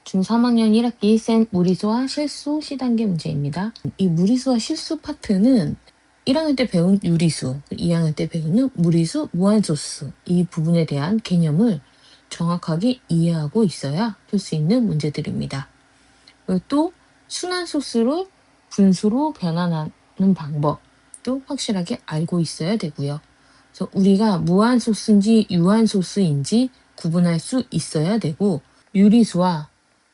중3학년 1학기 센 무리수와 실수 시단계 문제입니다. 이 무리수와 실수 파트는 1학년 때 배운 유리수, 2학년 때 배우는 무리수, 무한소수 이 부분에 대한 개념을 정확하게 이해하고 있어야 풀 수 있는 문제들입니다. 그리고 또 순환소수를 분수로 변환하는 방법도 확실하게 알고 있어야 되고요. 그래서 우리가 무한소수인지 유한소수인지 구분할 수 있어야 되고 유리수와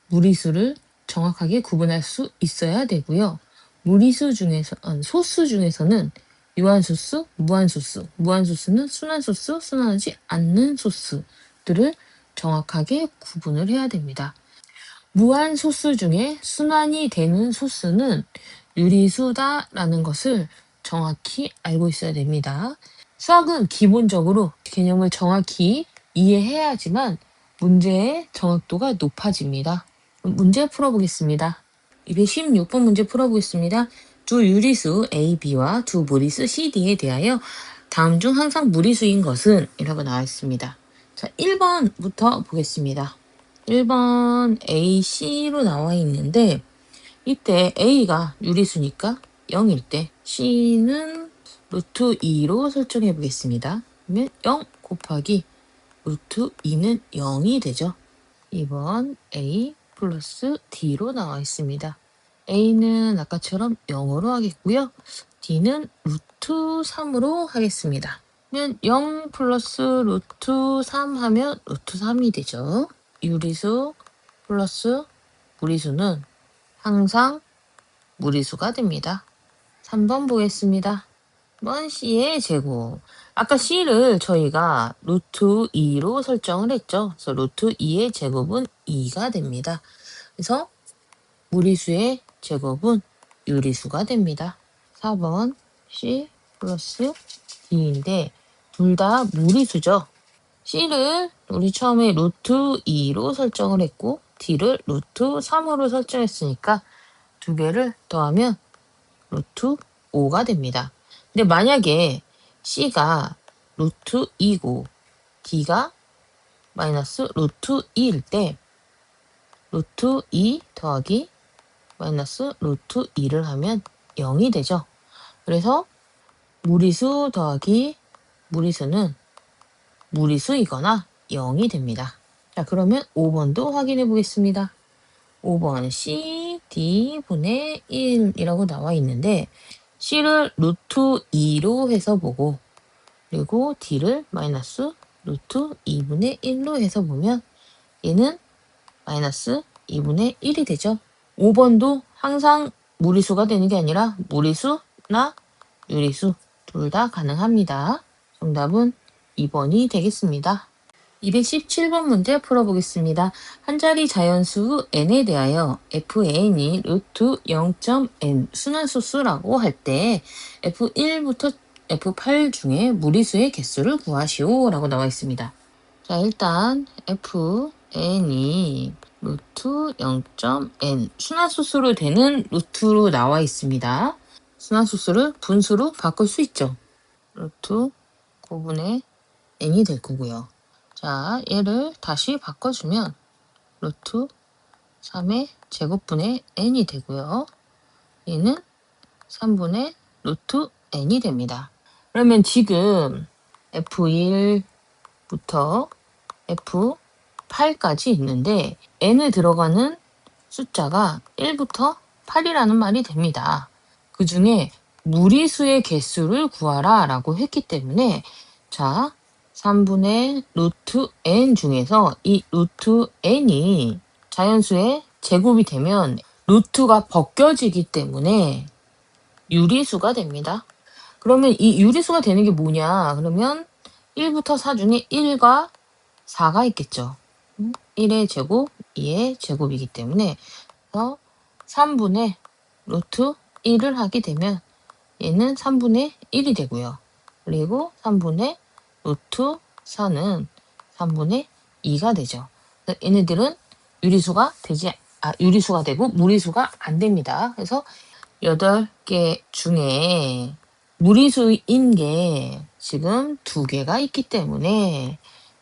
무리수를 정확하게 구분할 수 있어야 되고요. 소수 중에서는 유한소수, 무한소수, 무한소수는 순환소수, 순환하지 않는 소수들을 정확하게 구분을 해야 됩니다. 무한소수 중에 순환이 되는 소수는 유리수다라는 것을 정확히 알고 있어야 됩니다. 수학은 기본적으로 개념을 정확히 이해해야지만 문제의 정확도가 높아집니다. 문제 풀어보겠습니다. 216번 문제 풀어보겠습니다. 두 유리수 A, B와 두 무리수 C, D에 대하여 다음 중 항상 무리수인 것은? 이라고 나와 있습니다. 자, 1번부터 보겠습니다. 1번 A, C로 나와 있는데 이때 A가 유리수니까 0일 때 C는 루트 2로 설정해 보겠습니다. 그러면 0 곱하기 루트 2는 0이 되죠. 2번 A 플러스 D로 나와 있습니다. A는 아까처럼 0으로 하겠고요. D는 루트 3으로 하겠습니다. 그러면 0 플러스 루트 3 하면 루트 3이 되죠. 유리수 플러스 무리수는 항상 무리수가 됩니다. 3번 보겠습니다. 3번 C의 제곱. 아까 C를 저희가 루트 2로 설정을 했죠. 그래서 루트 2의 제곱은 2가 됩니다. 그래서 무리수의 제곱은 유리수가 됩니다. 4번 C 플러스 D인데 둘 다 무리수죠. C를 우리 처음에 루트 2로 설정을 했고 D를 루트 3으로 설정했으니까 두 개를 더하면 루트 5가 됩니다. 근데 만약에 C가 루트 2고 D가 마이너스 루트 2일 때 루트 2 더하기 마이너스 루트 2를 하면 0이 되죠. 그래서 무리수 더하기 무리수는 무리수이거나 0이 됩니다. 자, 그러면 5번도 확인해 보겠습니다. 5번 C, D분의 1이라고 나와 있는데 C를 루트 2로 해서 보고 그리고 D를 마이너스 루트 2분의 1로 해서 보면 얘는 마이너스 2분의 1이 되죠. 5번도 항상 무리수가 되는 게 아니라 무리수나 유리수 둘 다 가능합니다. 정답은 2번이 되겠습니다. 217번 문제 풀어보겠습니다. 한 자리 자연수 n에 대하여 fn이 루트 0.n 순환소수라고 할 때 f1부터 f8 중에 무리수의 개수를 구하시오 라고 나와 있습니다. 자, 일단 fn이 루트 0.n 순환소수로 되는 루트로 나와 있습니다. 순환소수를 분수로 바꿀 수 있죠. 루트 9분의 n이 될 거고요. 자, 얘를 다시 바꿔주면 루트 3의 제곱분의 n이 되고요. 얘는 3분의 루트 n이 됩니다. 그러면 지금 f1부터 f8까지 있는데 n에 들어가는 숫자가 1부터 8이라는 말이 됩니다. 그 중에 무리수의 개수를 구하라 라고 했기 때문에 자, 3분의 루트 n 중에서 이 루트 n이 자연수의 제곱이 되면 루트가 벗겨지기 때문에 유리수가 됩니다. 그러면 이 유리수가 되는 게 뭐냐? 그러면 1부터 4 중에 1과 4가 있겠죠. 1의 제곱, 2의 제곱이기 때문에 그래서 3분의 루트 1을 하게 되면 얘는 3분의 1이 되고요. 그리고 3분의 루트 4는 3분의 2가 되죠. 얘네들은 유리수가 되고 무리수가 안 됩니다. 그래서 8개 중에 무리수인 게 지금 2개가 있기 때문에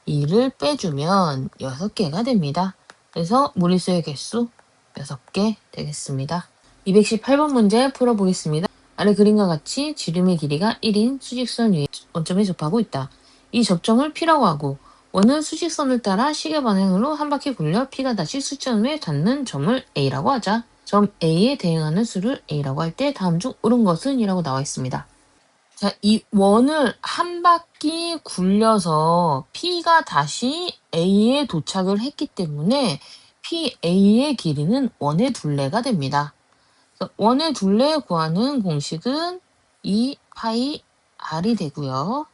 2를 빼주면 6개가 됩니다. 그래서 무리수의 개수 6개 되겠습니다. 218번 문제 풀어보겠습니다. 아래 그림과 같이 지름의 길이가 1인 수직선 위에 원점에 접하고 있다. 이 접점을 P라고 하고 원은 수직선을 따라 시계 방향으로 한 바퀴 굴려 P가 다시 수점에 닿는 점을 A라고 하자. 점 A에 대응하는 수를 A라고 할 때 다음 중 옳은 것은? 이라고 나와 있습니다. 자, 이 원을 한 바퀴 굴려서 P가 다시 A에 도착을 했기 때문에 PA의 길이는 원의 둘레가 됩니다. 원의 둘레 구하는 공식은 2 파이 R이 되고요.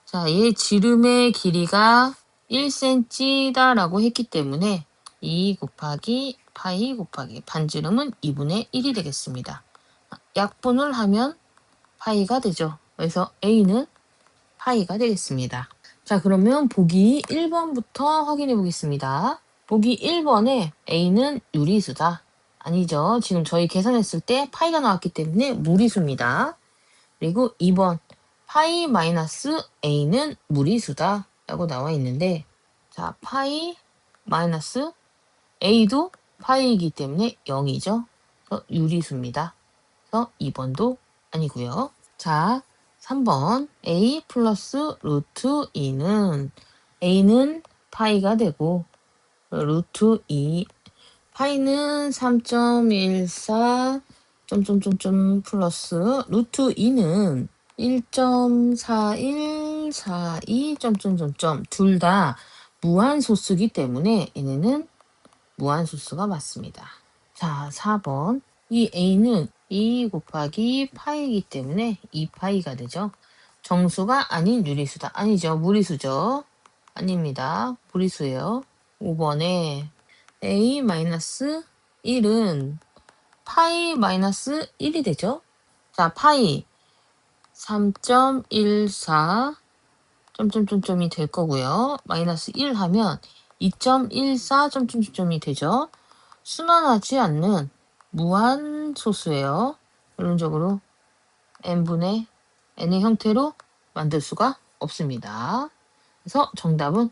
자, 얘 지름의 길이가 1cm다라고 했기 때문에 2 곱하기 파이 곱하기 반지름은 2분의 1이 되겠습니다. 약분을 하면 파이가 되죠. 그래서 A는 파이가 되겠습니다. 자, 그러면 보기 1번부터 확인해 보겠습니다. 보기 1번에 A는 유리수다. 아니죠. 지금 저희 계산했을 때 파이가 나왔기 때문에 무리수입니다. 그리고 2번 파이 마이너스 A는 무리수다 라고 나와 있는데, 자, 파이 마이너스 A도 파이이기 때문에 0이죠. 그래서 유리수입니다. 그래서 2번도 아니고요. 자, 3번 A 플러스 루트 2는 A는 파이가 되고 루트 2 파이는 3.14 점점점점 플러스 루트 2는 1.4142 점점점점 둘 다 무한소수기 때문에 얘네는 무한소수가 맞습니다. 자, 4번 이 A는 2 곱하기 파이이기 때문에 2파이가 되죠. 정수가 아닌 유리수다. 아니죠. 무리수죠. 아닙니다. 무리수예요. 5번에 A-1은 파이 마이너스 1이 되죠. 자, 파이 3.14 점점점점이 될 거고요. 마이너스 1 하면 2.14 점점점점이 되죠. 순환하지 않는 무한소수예요. 결론적으로 n분의 n의 형태로 만들 수가 없습니다. 그래서 정답은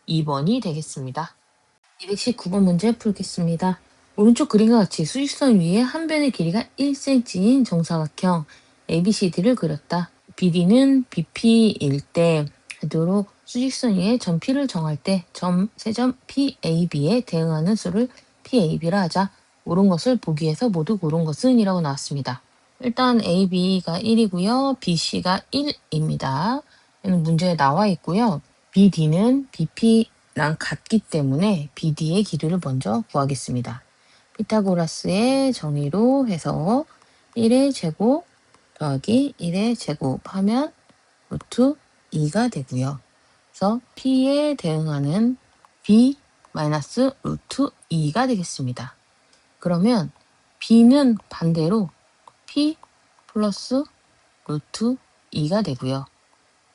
2번이 되겠습니다. 219번 문제 풀겠습니다. 오른쪽 그림과 같이 수직선 위에 한 변의 길이가 1cm인 정사각형 ABCD를 그렸다. BD는 BP일 때 되도록 수직선 위에 점 P를 정할 때 세점 PAB에 대응하는 수를 PAB라 하자. 옳은 것을 보기에서 모두 고른 것은? 이라고 나왔습니다. 일단 AB가 1이고요. BC가 1입니다. 얘는 문제에 나와 있고요. BD는 BP랑 같기 때문에 BD의 길이를 먼저 구하겠습니다. 피타고라스의 정의로 해서 1의 제곱 더하기 1의 제곱 하면 루트 2가 되고요. 그래서 P에 대응하는 B 마이너스 루트 2가 되겠습니다. 그러면 B는 반대로 P 플러스 루트 2가 되고요.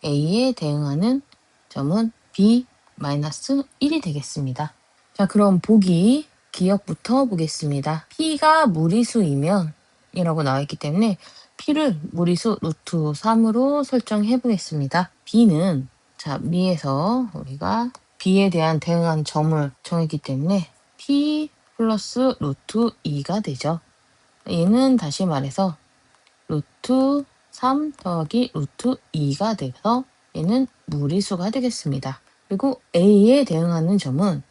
A에 대응하는 점은 B 마이너스 1이 되겠습니다. 자, 그럼 보기 기억부터 보겠습니다. P가 무리수이면 이라고 나와 있기 때문에 P를 무리수 루트 3으로 설정해 보겠습니다. B는 자, 미에서 우리가 B에 대한 대응한 점을 정했기 때문에 P 플러스 루트 2가 되죠. 얘는 다시 말해서 루트 3 더하기 루트 2가 돼서 얘는 무리수가 되겠습니다. 그리고 A에 대응하는 점은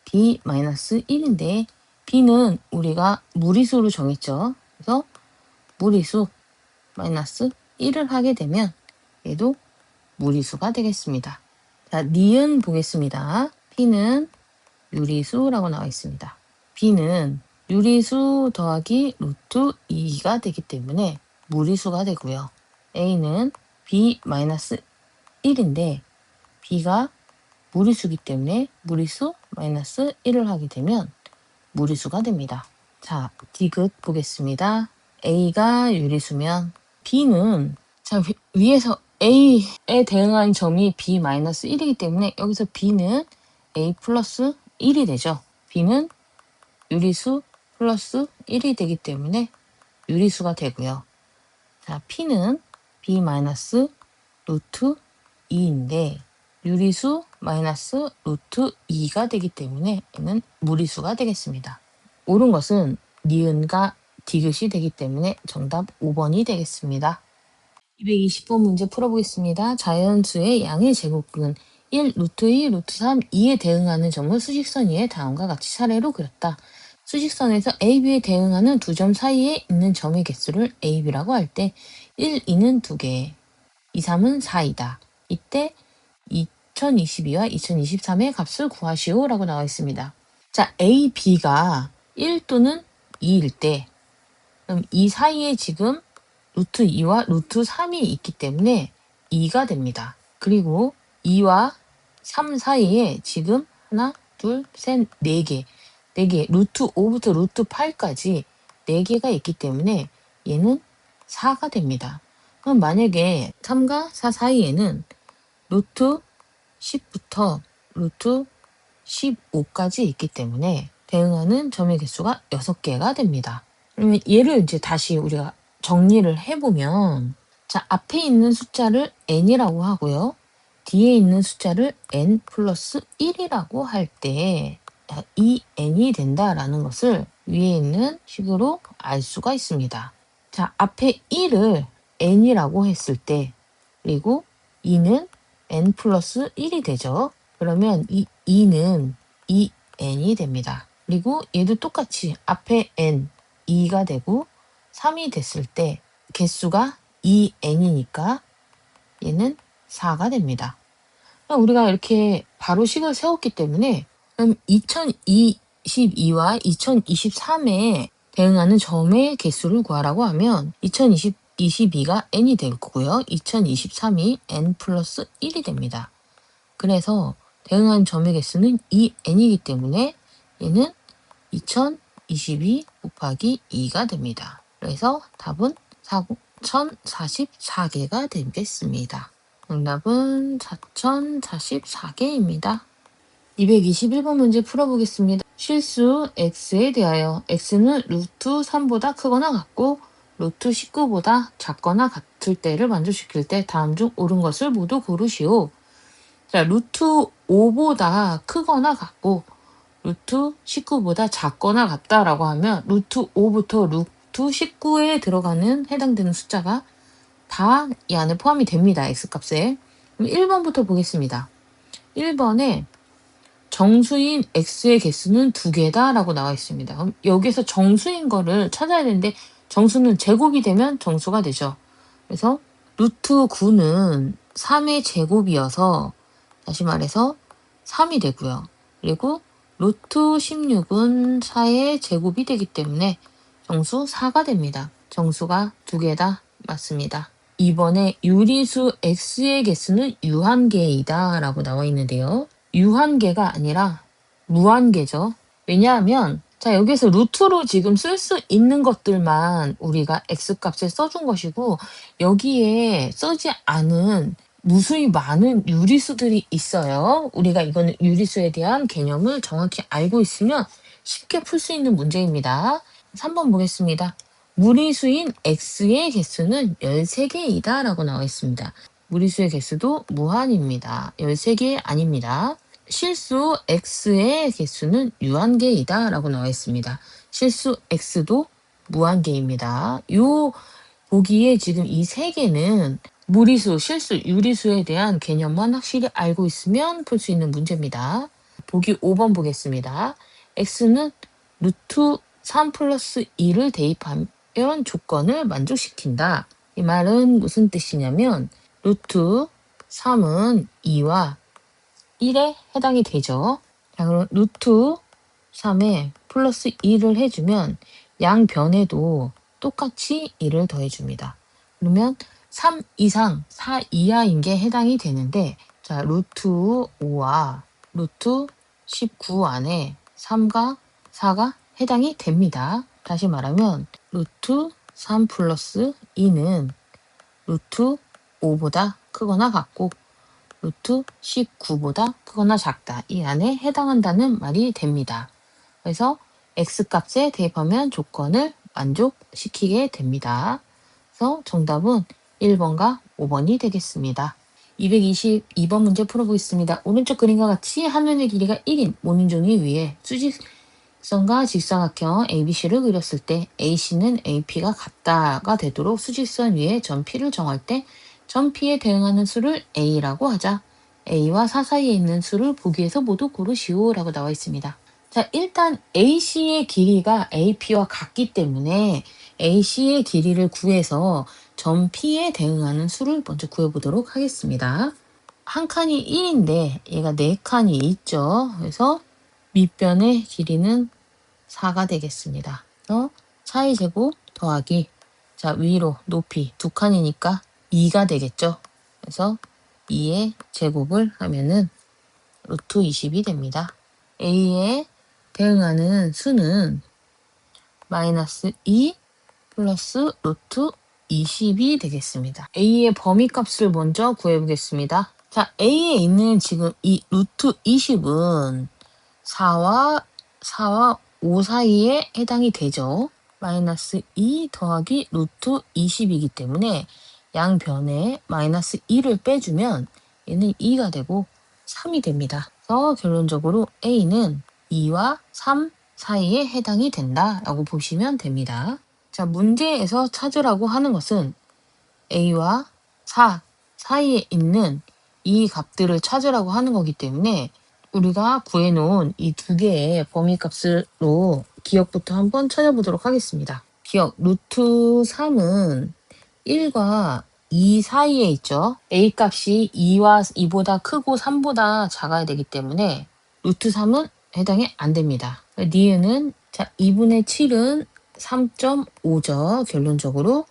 B-1인데 B는 우리가 무리수로 정했죠. 그래서 무리수 마이너스 1을 하게 되면 얘도 무리수가 되겠습니다. 자, 니은 보겠습니다. P는 유리수라고 나와 있습니다. B는 유리수 더하기 루트 2가 되기 때문에 무리수가 되고요. A는 B-1인데 B가 무리수기 때문에 무리수 마이너스 1을 하게 되면 무리수가 됩니다. 자, 디귿 보겠습니다. A가 유리수면 B는 자, 위에서 A에 대응한 점이 B-1이기 때문에 여기서 B는 A 플러스 1이 되죠. B는 유리수 플러스 1이 되기 때문에 유리수가 되고요. 자, P는 B 마이너스 루트 2인데 유리수 마이너스 루트 2가 되기 때문에 얘는 무리수가 되겠습니다. 옳은 것은 니은과 디귿이 되기 때문에 정답 5번이 되겠습니다. 220번 문제 풀어보겠습니다. 자연수의 양의 제곱근 1, 루트 2, 루트 3, 2에 대응하는 점을 수직선 위에 다음과 같이 차례로 그렸다. 수직선에서 AB에 대응하는 두 점 사이에 있는 점의 개수를 AB라고 할 때 1, 2는 2개, 2, 3은 4이다. 이때 2022와 2023의 값을 구하시오 라고 나와 있습니다. 자, A, B가 1 또는 2일 때 그럼 이 사이에 지금 루트 2와 루트 3이 있기 때문에 2가 됩니다. 그리고 2와 3 사이에 지금 하나, 둘, 셋, 4개, 4개, 루트 5부터 루트 8까지 4개가 있기 때문에 얘는 4가 됩니다. 그럼 만약에 3과 4 사이에는 루트 10부터 루트 15까지 있기 때문에 대응하는 점의 개수가 6개가 됩니다. 그러면 얘를 이제 다시 우리가 정리를 해보면, 자, 앞에 있는 숫자를 n이라고 하고요. 뒤에 있는 숫자를 n 플러스 1이라고 할 때 이 n이 된다라는 것을 위에 있는 식으로 알 수가 있습니다. 자, 앞에 1을 n이라고 했을 때, 그리고 2는 n 플러스 1이 되죠. 그러면 이 2는 2n이 됩니다. 그리고 얘도 똑같이 앞에 n, 2가 되고 3이 됐을 때 개수가 2n이니까 얘는 4가 됩니다. 우리가 이렇게 바로 식을 세웠기 때문에 그럼 2022와 2023에 대응하는 점의 개수를 구하라고 하면 2022가 n이 될 거고요. 2023이 n 플러스 1이 됩니다. 그래서 대응하는 점의 개수는 2n이기 때문에 얘는 2022 곱하기 2가 됩니다. 그래서 답은 4044개가 되겠습니다. 정답은 4044개입니다. 221번 문제 풀어보겠습니다. 실수 x에 대하여 x는 루트 3보다 크거나 같고 루트 19보다 작거나 같을 때를 만족시킬 때 다음 중 옳은 것을 모두 고르시오. 자, 루트 5보다 크거나 같고 루트 19보다 작거나 같다라고 하면 루트 5부터 루트 19에 들어가는 해당되는 숫자가 다 이 안에 포함이 됩니다. x값에. 그럼 1번부터 보겠습니다. 1번에 정수인 x의 개수는 2개다 라고 나와 있습니다. 그럼 여기서 정수인 거를 찾아야 되는데 정수는 제곱이 되면 정수가 되죠. 그래서 루트 9는 3의 제곱이어서 다시 말해서 3이 되고요. 그리고 루트 16은 4의 제곱이 되기 때문에 정수 4가 됩니다. 정수가 2개다. 맞습니다. 2번에 유리수 x의 개수는 유한계이다 라고 나와 있는데요. 유한계가 아니라 무한계죠. 왜냐하면 자, 여기서 루트로 지금 쓸 수 있는 것들만 우리가 x값에 써준 것이고 여기에 쓰지 않은 무수히 많은 유리수들이 있어요. 우리가 이거는 유리수에 대한 개념을 정확히 알고 있으면 쉽게 풀 수 있는 문제입니다. 3번 보겠습니다. 무리수인 x의 개수는 13개이다 라고 나와 있습니다. 무리수의 개수도 무한입니다. 13개 아닙니다. 실수 x의 개수는 유한계이다 라고 나와 있습니다. 실수 x도 무한계입니다. 요 보기에 지금 이 세 개는 무리수, 실수, 유리수에 대한 개념만 확실히 알고 있으면 풀 수 있는 문제입니다. 보기 5번 보겠습니다. x는 루트 3 플러스 2를 대입하면 조건을 만족시킨다. 이 말은 무슨 뜻이냐면 루트 3은 2와 1에 해당이 되죠. 자, 그럼 루트 3에 플러스 2를 해주면 양변에도 똑같이 1을 더해줍니다. 그러면 3 이상 4 이하인 게 해당이 되는데 자, 루트 5와 루트 19 안에 3과 4가 해당이 됩니다. 다시 말하면 루트 3 플러스 2는 루트 5보다 크거나 같고 루트 19보다 크거나 작다. 이 안에 해당한다는 말이 됩니다. 그래서 x값에 대입하면 조건을 만족시키게 됩니다. 그래서 정답은 1번과 5번이 되겠습니다. 222번 문제 풀어보겠습니다. 오른쪽 그림과 같이 하늘의 길이가 1인 모눈종이 위에 수직선과 직사각형 ABC를 그렸을 때 AC는 AP가 같다가 되도록 수직선 위에 점 P를 정할 때 점 P에 대응하는 수를 A라고 하자. A와 4 사이에 있는 수를 보기에서 모두 고르시오 라고 나와 있습니다. 자, 일단 AC의 길이가 AP와 같기 때문에 AC의 길이를 구해서 점 P에 대응하는 수를 먼저 구해보도록 하겠습니다. 한 칸이 1인데 얘가 4칸이 있죠. 그래서 밑변의 길이는 4가 되겠습니다. 그래서 차의 제곱 더하기 자 위로 높이 2칸이니까 2가 되겠죠. 그래서 2의 제곱을 하면은 루트 20이 됩니다. A에 대응하는 수는 마이너스 2 플러스 루트 20이 되겠습니다. A의 범위값을 먼저 구해보겠습니다. 자, A에 있는 지금 이 루트 20은 4와 5 사이에 해당이 되죠. 마이너스 2 더하기 루트 20이기 때문에 양변에 마이너스 2를 빼주면 얘는 2가 되고 3이 됩니다. 그래서 결론적으로 A는 2와 3 사이에 해당이 된다라고 보시면 됩니다. 자, 문제에서 찾으라고 하는 것은 A와 4 사이에 있는 이 값들을 찾으라고 하는 거기 때문에 우리가 구해놓은 이 두 개의 범위값으로 기억부터 한번 찾아보도록 하겠습니다. 기억, 루트 3은 1과 2 사이에 있죠. A 값이 2보다 크고 3보다 작아야 되기 때문에 루트 3은 해당이 안 됩니다. 니은은 자 2분의 7은 3.5죠. 결론적으로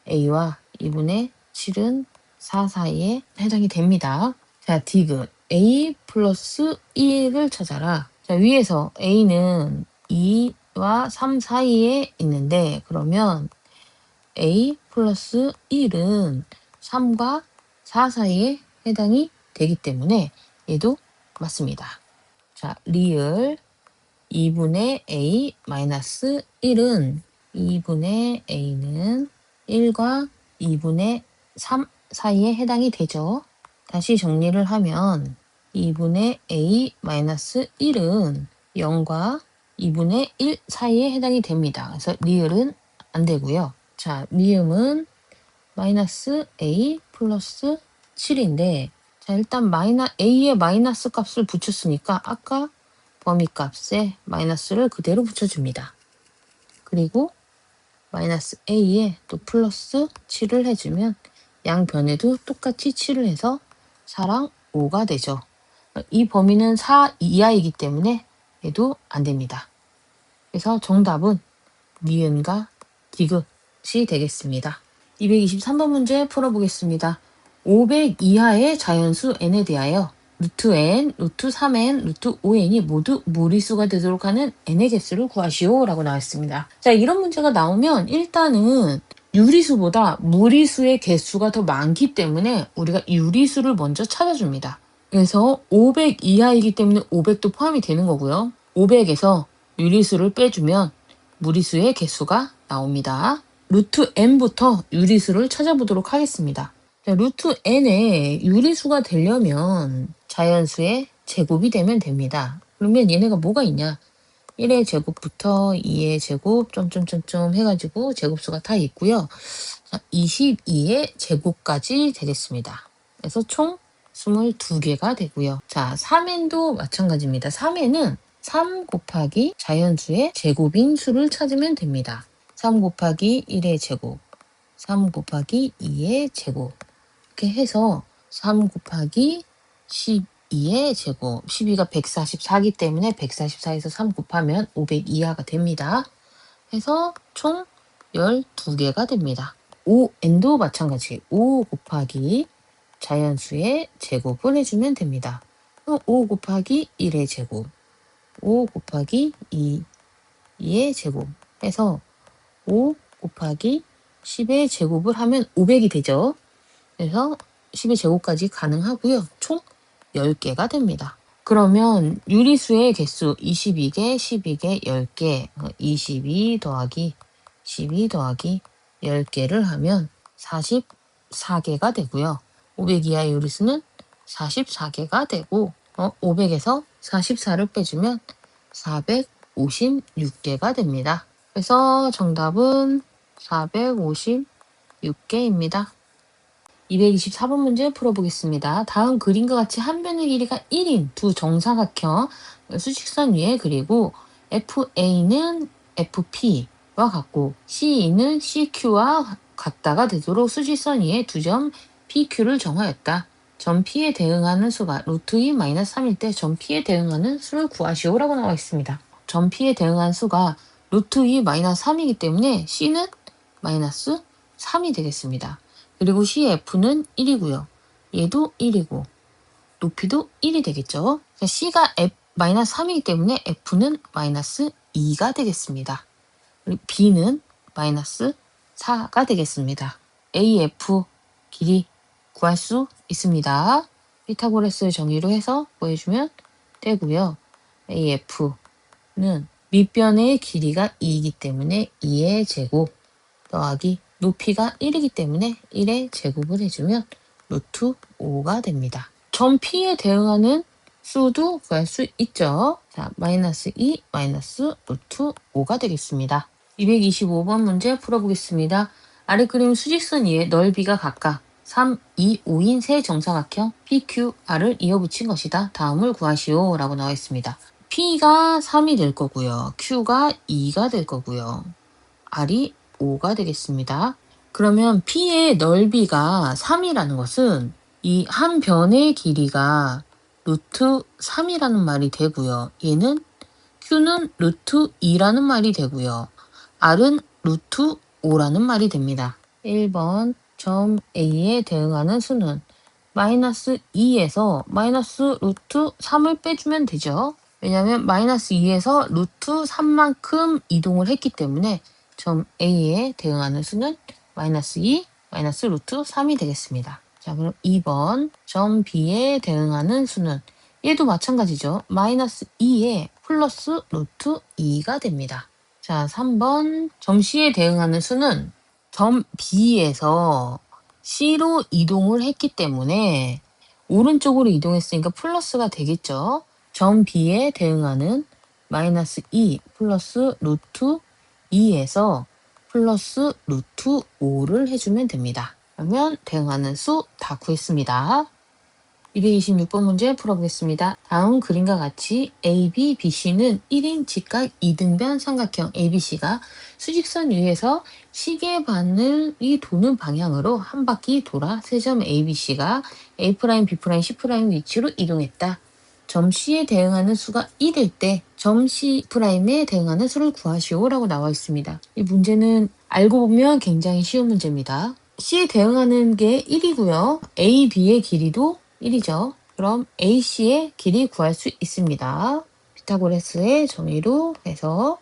A와 2분의 7은 4 사이에 해당이 됩니다. 자, 디귿 A 플러스 1을 찾아라. 자, 위에서 A는 2와 3 사이에 있는데 그러면 A 플러스 1은 3과 4 사이에 해당이 되기 때문에 얘도 맞습니다. 자, 리을 2분의 A 마이너스 1은 2분의 A는 1과 2분의 3 사이에 해당이 되죠. 다시 정리를 하면 2분의 A 마이너스 1은 0과 2분의 1 사이에 해당이 됩니다. 그래서 리을은 안 되고요. 자, 미음은 마이너스 A 플러스 7인데 자, 일단 A의 마이너스 값을 붙였으니까 아까 범위값에 마이너스를 그대로 붙여줍니다. 그리고 마이너스 A에 또 플러스 7을 해주면 양변에도 똑같이 7을 해서 4랑 5가 되죠. 이 범위는 4 이하이기 때문에 얘도 안 됩니다. 그래서 정답은 니은과 디귿이 되겠습니다. 223번 문제 풀어보겠습니다. 500 이하의 자연수 n에 대하여 루트 n, 루트 3n, 루트 5n이 모두 무리수가 되도록 하는 n의 개수를 구하시오 라고 나왔습니다. 자, 이런 문제가 나오면 일단은 유리수보다 무리수의 개수가 더 많기 때문에 우리가 유리수를 먼저 찾아줍니다. 그래서 500 이하이기 때문에 500도 포함이 되는 거고요. 500에서 유리수를 빼주면 무리수의 개수가 나옵니다. 루트 n부터 유리수를 찾아보도록 하겠습니다. 자, 루트 n에 유리수가 되려면 자연수의 제곱이 되면 됩니다. 그러면 얘네가 뭐가 있냐? 1의 제곱부터 2의 제곱 점점점점 해가지고 제곱수가 다 있고요. 자, 22의 제곱까지 되겠습니다. 그래서 총 22개가 되고요. 자, 3n도 마찬가지입니다. 3n은 3 곱하기 자연수의 제곱인 수를 찾으면 됩니다. 3 곱하기 1의 제곱, 3 곱하기 2의 제곱 이렇게 해서 3 곱하기 12의 제곱 12가 144이기 때문에 144에서 3 곱하면 500 이하가 됩니다. 해서 총 12개가 됩니다. 5n도 마찬가지 5 곱하기 자연수의 제곱을 해주면 됩니다. 5 곱하기 1의 제곱 5 곱하기 2의 제곱 해서 5 곱하기 10의 제곱을 하면 500이 되죠. 그래서 10의 제곱까지 가능하고요. 총 10개가 됩니다. 그러면 유리수의 개수 22개, 12개, 10개 22 더하기 12 더하기 10개를 하면 44개가 되고요. 500 이하의 요리수는 44개가 되고 500에서 44를 빼주면 456개가 됩니다. 그래서 정답은 456개입니다. 224번 문제 풀어보겠습니다. 다음 그림과 같이 한 변의 길이가 1인 두 정사각형 수직선 위에 그리고 FA는 FP와 같고 CE는 CQ와 같다가 되도록 수직선 위에 두 점 PQ를 정하였다. 점 P에 대응하는 수가 루트 2 마이너스 3일 때 점 P에 대응하는 수를 구하시오라고 나와 있습니다. 점 P에 대응하는 수가 루트 2 마이너스 3이기 때문에 C는 마이너스 3이 되겠습니다. 그리고 CF는 1이고요. 얘도 1이고 높이도 1이 되겠죠. C가 마이너스 3이기 때문에 F는 마이너스 2가 되겠습니다. 그리고 B는 마이너스 4가 되겠습니다. AF 길이 구할 수 있습니다. 피타고라스 정의로 해서 보여주면 되고요. AF는 밑변의 길이가 2이기 때문에 2의 제곱 더하기 높이가 1이기 때문에 1의 제곱을 해주면 루트 5가 됩니다. 점 P에 대응하는 수도 구할 수 있죠. 자, 마이너스 2 마이너스 루트 5가 되겠습니다. 225번 문제 풀어보겠습니다. 아래 그림 수직선 위에 넓이가 각각 3, 2, 5인 세 정사각형 PQR을 이어붙인 것이다. 다음을 구하시오 라고 나와 있습니다. P가 3이 될 거고요. Q가 2가 될 거고요. R이 5가 되겠습니다. 그러면 P의 넓이가 3이라는 것은 이 한 변의 길이가 루트 3이라는 말이 되고요. 얘는 Q는 루트 2라는 말이 되고요. R은 루트 5라는 말이 됩니다. 1번 점 A에 대응하는 수는 마이너스 2에서 마이너스 루트 3을 빼주면 되죠. 왜냐하면 마이너스 2에서 루트 3만큼 이동을 했기 때문에 점 A에 대응하는 수는 마이너스 2, 마이너스 루트 3이 되겠습니다. 자, 그럼 2번 점 B에 대응하는 수는 얘도 마찬가지죠. 마이너스 2에 플러스 루트 2가 됩니다. 자, 3번 점 C에 대응하는 수는 점 B에서 C로 이동을 했기 때문에 오른쪽으로 이동했으니까 플러스가 되겠죠. 점 B에 대응하는 마이너스 2 플러스 루트 2에서 플러스 루트 5를 해주면 됩니다. 그러면 대응하는 수 다 구했습니다. 226번 문제 풀어보겠습니다. 다음 그림과 같이 AB, BC는 1인 직각 2등변 삼각형 ABC가 수직선 위에서 시계바늘이 도는 방향으로 한 바퀴 돌아 세 점 ABC가 A', B', C' 위치로 이동했다. 점 C에 대응하는 수가 1일 때 점 C'에 대응하는 수를 구하시오라고 나와 있습니다. 이 문제는 알고 보면 굉장히 쉬운 문제입니다. C에 대응하는 게 1이고요. A, B의 길이도 1이죠. 그럼 AC의 길이 구할 수 있습니다. 피타고라스의 정의로 해서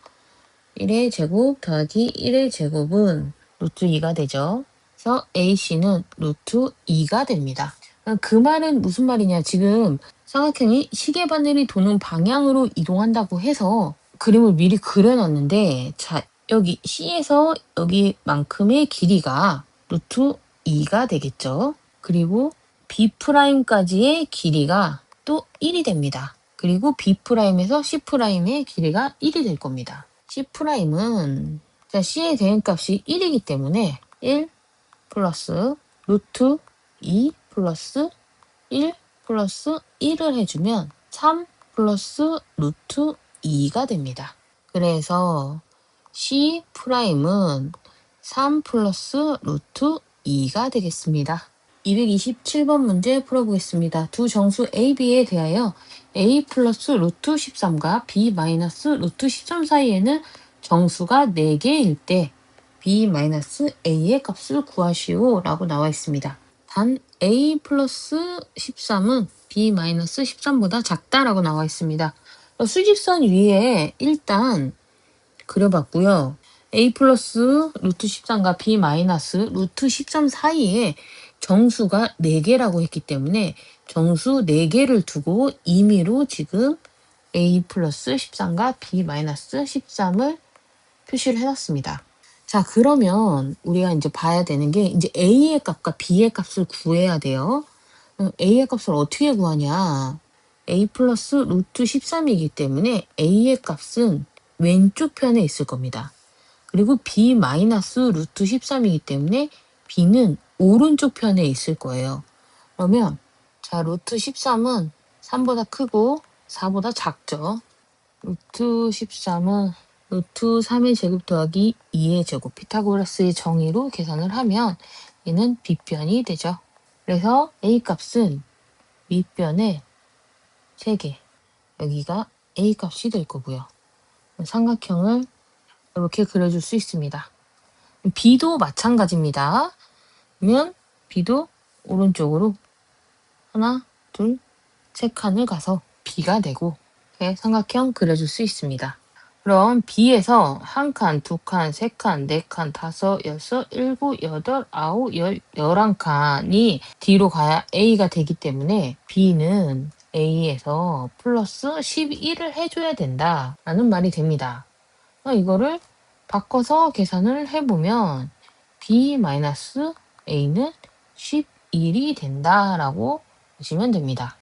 1의 제곱 더하기 1의 제곱은 루트 2가 되죠. 그래서 AC는 루트 2가 됩니다. 그 말은 무슨 말이냐. 지금 삼각형이 시계바늘이 도는 방향으로 이동한다고 해서 그림을 미리 그려놨는데 자, 여기 C에서 여기만큼의 길이가 루트 2가 되겠죠. 그리고 B'까지의 길이가 또 1이 됩니다. 그리고 B'에서 C'의 길이가 1이 될 겁니다. C'은 C의 대응값이 1이기 때문에 1 플러스 루트 2 플러스 1 플러스 1을 해주면 3 플러스 루트 2가 됩니다. 그래서 C'은 3 플러스 루트 2가 되겠습니다. 227번 문제 풀어보겠습니다. 두 정수 A, B에 대하여 A 플러스 루트 13과 B 마이너스 루트 13 사이에는 정수가 4개일 때 B 마이너스 A의 값을 구하시오 라고 나와 있습니다. 단 A 플러스 13은 B 마이너스 13보다 작다라고 나와 있습니다. 수직선 위에 일단 그려봤고요. A 플러스 루트 13과 B 마이너스 루트 13 사이에 정수가 4개라고 했기 때문에 정수 4개를 두고 임의로 지금 A 플러스 13과 B 마이너스 13을 표시를 해놨습니다. 자, 그러면 우리가 이제 봐야 되는 게 이제 A의 값과 B의 값을 구해야 돼요. a의 값을 어떻게 구하냐? a 플러스 루트 13이기 때문에 a의 값은 왼쪽 편에 있을 겁니다. 그리고 b 마이너스 루트 13이기 때문에 b는 오른쪽 편에 있을 거예요. 그러면 자 루트 13은 3보다 크고 4보다 작죠. 루트 13은 루트 3의 제곱 더하기 2의 제곱 피타고라스의 정의로 계산을 하면 얘는 b변이 되죠. 그래서 a 값은 윗변에 3개, 여기가 a 값이 될 거고요. 삼각형을 이렇게 그려줄 수 있습니다. b도 마찬가지입니다. 그러면 b도 오른쪽으로 하나, 둘, 세 칸을 가서 b가 되고 이렇게 삼각형 그려줄 수 있습니다. 그럼 b에서 한 칸, 두 칸, 세 칸, 네 칸, 다섯, 여섯, 일곱, 여덟, 아홉, 11칸이 D로 가야 A가 되기 때문에 B는 A에서 플러스 11을 해줘야 된다라는 말이 됩니다. 이거를 바꿔서 계산을 해보면 B-A는 11이 된다라고 보시면 됩니다.